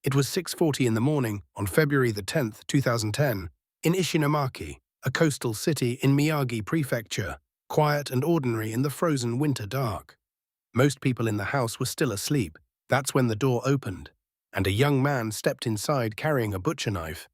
It was 6:40 in the morning on February the 10th, 2010, in Ishinomaki, a coastal city in Miyagi Prefecture, quiet and ordinary in the frozen winter dark. Most people in the house were still asleep. That's when the door opened, and a young man stepped inside carrying a butcher knife.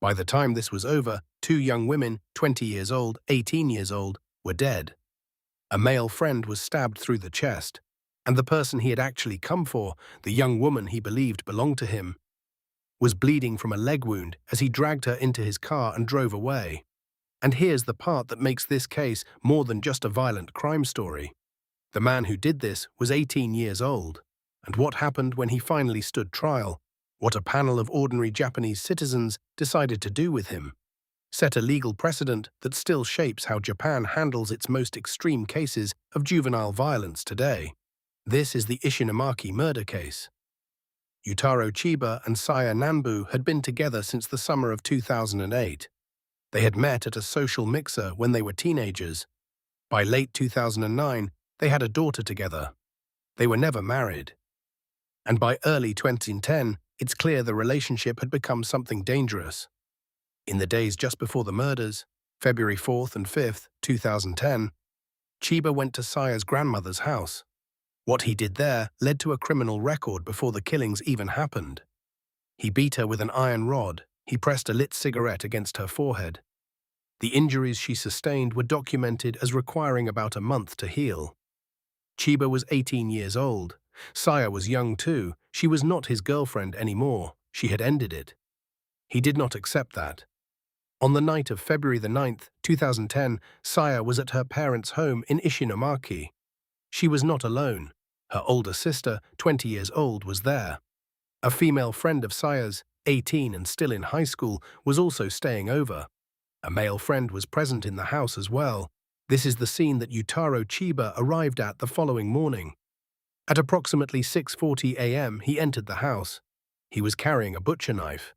By the time this was over, two young women, 20 years old, 18 years old, were dead. A male friend was stabbed through the chest, and the person he had actually come for, the young woman he believed belonged to him, was bleeding from a leg wound as he dragged her into his car and drove away. And here's the part that makes this case more than just a violent crime story. The man who did this was 18 years old, and what happened when he finally stood trial, what a panel of ordinary Japanese citizens decided to do with him, set a legal precedent that still shapes how Japan handles its most extreme cases of juvenile violence today. This is the Ishinomaki murder case. Yutaro Chiba and Saya Nanbu had been together since the summer of 2008. They had met at a social mixer when they were teenagers. By late 2009, they had a daughter together. They were never married. And by early 2010, it's clear the relationship had become something dangerous. In the days just before the murders, February 4th and 5th, 2010, Chiba went to Saya's grandmother's house. What he did there led to a criminal record before the killings even happened. He beat her with an iron rod. He pressed a lit cigarette against her forehead. The injuries she sustained were documented as requiring about a month to heal. Chiba was 18 years old. Saya was young too. She was not his girlfriend anymore. She had ended it. He did not accept that. On the night of February the 9th, 2010, Saya was at her parents' home in Ishinomaki. She was not alone. Her older sister, 20 years old, was there. A female friend of Saya's, 18 and still in high school, was also staying over. A male friend was present in the house as well. This is the scene that Yutaro Chiba arrived at the following morning. At approximately 6:40 a.m., he entered the house. He was carrying a butcher knife.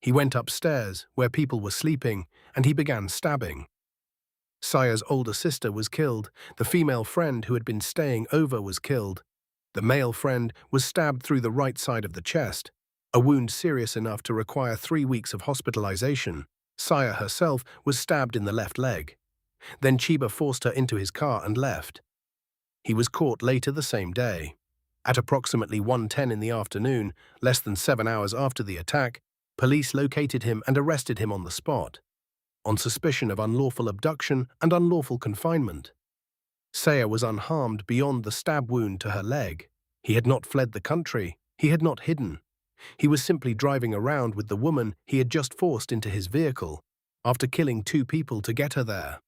He went upstairs, where people were sleeping, and he began stabbing. Saya's older sister was killed. The female friend who had been staying over was killed. The male friend was stabbed through the right side of the chest, a wound serious enough to require 3 weeks of hospitalization. Saya herself was stabbed in the left leg. Then Chiba forced her into his car and left. He was caught later the same day. At approximately 1:10 in the afternoon, less than 7 hours after the attack, police located him and arrested him on the spot, on suspicion of unlawful abduction and unlawful confinement. Saya was unharmed beyond the stab wound to her leg. He had not fled the country. He had not hidden. He was simply driving around with the woman he had just forced into his vehicle, after killing 2 people to get her there.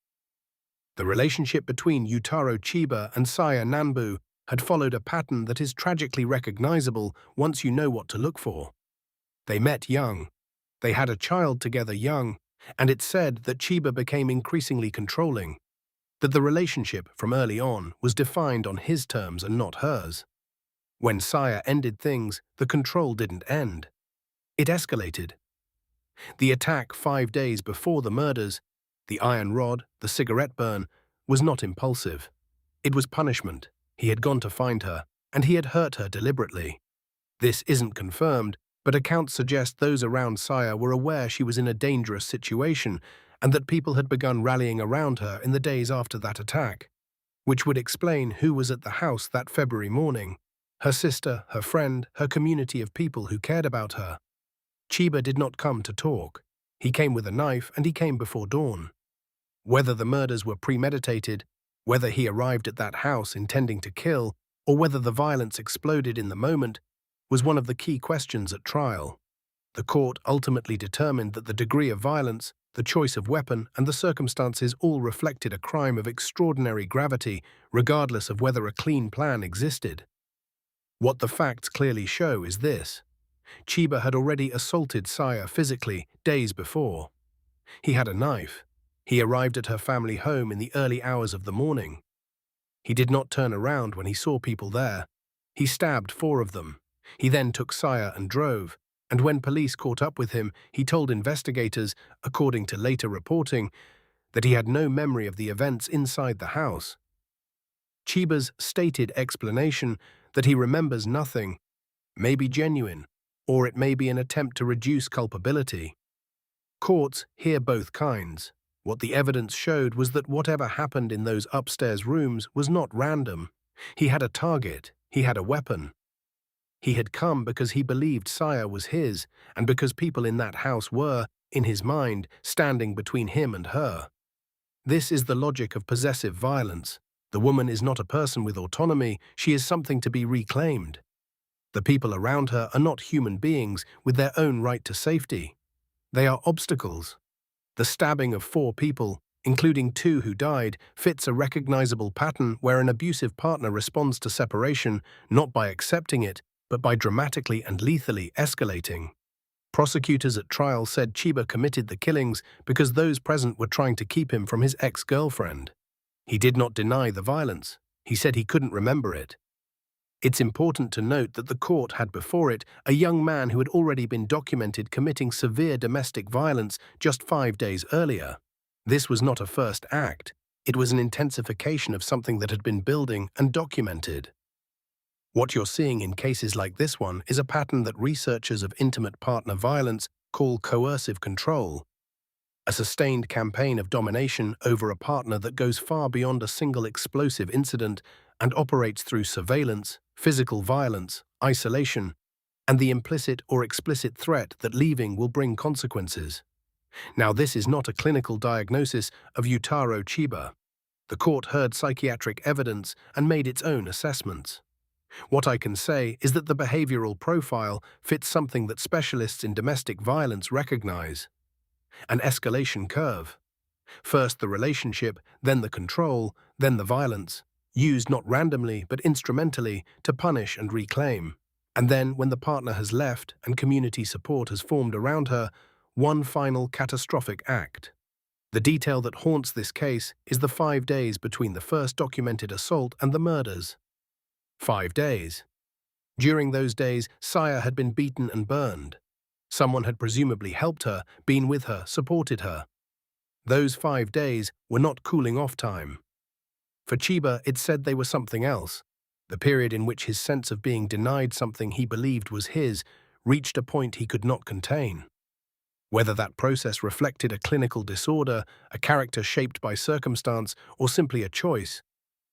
The relationship between Yutaro Chiba and Saya Nanbu had followed a pattern that is tragically recognizable once you know what to look for. They met young. They had a child together young, and it's said that Chiba became increasingly controlling, that the relationship from early on was defined on his terms and not hers. When Saya ended things, the control didn't end. It escalated. The attack 5 days before the murders, the iron rod, the cigarette burn, was not impulsive. It was punishment. He had gone to find her, and he had hurt her deliberately. This isn't confirmed, but accounts suggest those around Saya were aware she was in a dangerous situation and that people had begun rallying around her in the days after that attack, which would explain who was at the house that February morning: her sister, her friend, her community of people who cared about her. Chiba did not come to talk. He came with a knife, and he came before dawn. Whether the murders were premeditated, whether he arrived at that house intending to kill, or whether the violence exploded in the moment, was one of the key questions at trial. The court ultimately determined that the degree of violence, the choice of weapon, and the circumstances all reflected a crime of extraordinary gravity, regardless of whether a clean plan existed. What the facts clearly show is this: Chiba had already assaulted Saya physically days before. He had a knife. He arrived at her family home in the early hours of the morning. He did not turn around when he saw people there. He stabbed 4 of them. He then took Saya and drove, and when police caught up with him, he told investigators, according to later reporting, that he had no memory of the events inside the house. Chiba's stated explanation that he remembers nothing may be genuine, or it may be an attempt to reduce culpability. Courts hear both kinds. What the evidence showed was that whatever happened in those upstairs rooms was not random. He had a target. He had a weapon. He had come because he believed Saya was his, and because people in that house were, in his mind, standing between him and her. This is the logic of possessive violence. The woman is not a person with autonomy, she is something to be reclaimed. The people around her are not human beings with their own right to safety. They are obstacles. The stabbing of 4 people, including 2 who died, fits a recognizable pattern where an abusive partner responds to separation not by accepting it, but by dramatically and lethally escalating. Prosecutors at trial said Chiba committed the killings because those present were trying to keep him from his ex-girlfriend. He did not deny the violence. He said he couldn't remember it. It's important to note that the court had before it a young man who had already been documented committing severe domestic violence just 5 days earlier. This was not a first act. It was an intensification of something that had been building and documented. What you're seeing in cases like this one is a pattern that researchers of intimate partner violence call coercive control, a sustained campaign of domination over a partner that goes far beyond a single explosive incident and operates through surveillance, physical violence, isolation, and the implicit or explicit threat that leaving will bring consequences. Now, this is not a clinical diagnosis of Yutaro Chiba. The court heard psychiatric evidence and made its own assessments. What I can say is that the behavioral profile fits something that specialists in domestic violence recognize: an escalation curve. First the relationship, then the control, then the violence, used not randomly but instrumentally to punish and reclaim. And then, when the partner has left and community support has formed around her, one final catastrophic act. The detail that haunts this case is the 5 days between the first documented assault and the murders. 5 days. During those days, Saya had been beaten and burned. Someone had presumably helped her, been with her, supported her. Those 5 days were not cooling-off time. For Chiba, it said they were something else. The period in which his sense of being denied something he believed was his reached a point he could not contain. Whether that process reflected a clinical disorder, a character shaped by circumstance, or simply a choice,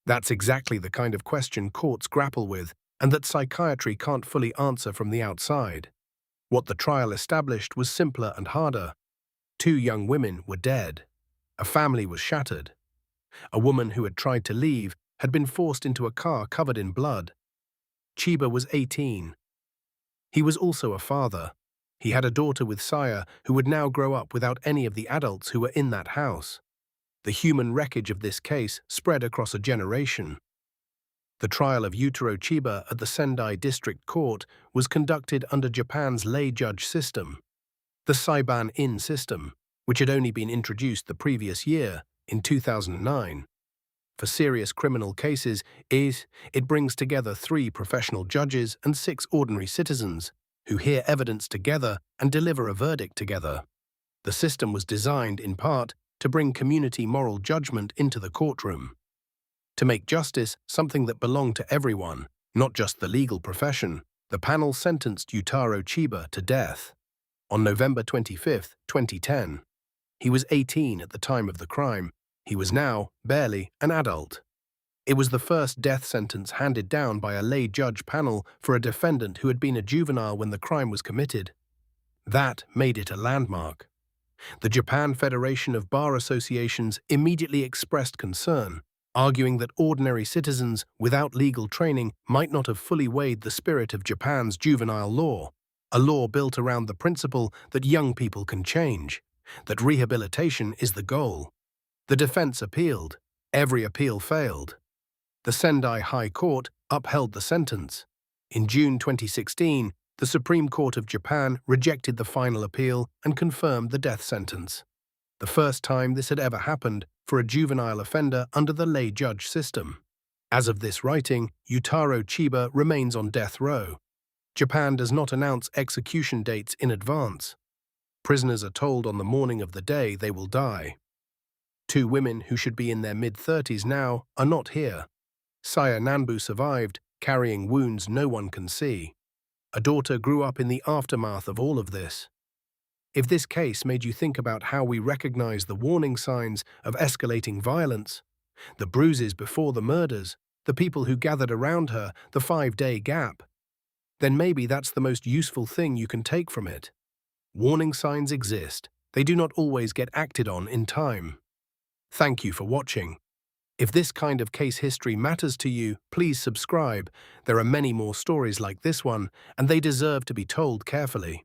that's exactly the kind of question courts grapple with, and that psychiatry can't fully answer from the outside. What the trial established was simpler and harder. 2 young women were dead. A family was shattered. A woman who had tried to leave had been forced into a car covered in blood. Chiba was 18. He was also a father. He had a daughter with Saya who would now grow up without any of the adults who were in that house. The human wreckage of this case spread across a generation. The trial of Yutaro Chiba at the Sendai District Court was conducted under Japan's lay judge system, the Saiban-in system, which had only been introduced the previous year, in 2009. For serious criminal cases, it brings together 3 professional judges and 6 ordinary citizens who hear evidence together and deliver a verdict together. The system was designed, in part, to bring community moral judgment into the courtroom. To make justice something that belonged to everyone, not just the legal profession, the panel sentenced Yutaro Chiba to death. On November 25, 2010. He was 18 at the time of the crime. He was now, barely, an adult. It was the first death sentence handed down by a lay judge panel for a defendant who had been a juvenile when the crime was committed. That made it a landmark. The Japan Federation of Bar Associations immediately expressed concern, arguing that ordinary citizens without legal training might not have fully weighed the spirit of Japan's juvenile law, a law built around the principle that young people can change, that rehabilitation is the goal. The defense appealed. Every appeal failed. The Sendai High Court upheld the sentence. In June 2016, the Supreme Court of Japan rejected the final appeal and confirmed the death sentence. The first time this had ever happened for a juvenile offender under the lay judge system. As of this writing, Yutaro Chiba remains on death row. Japan does not announce execution dates in advance. Prisoners are told on the morning of the day they will die. 2 women who should be in their mid-30s now are not here. Saya Nanbu survived, carrying wounds no one can see. A daughter grew up in the aftermath of all of this. If this case made you think about how we recognize the warning signs of escalating violence, the bruises before the murders, the people who gathered around her, the 5-day gap, then maybe that's the most useful thing you can take from it. Warning signs exist. They do not always get acted on in time. Thank you for watching. If this kind of case history matters to you, please subscribe. There are many more stories like this one, and they deserve to be told carefully.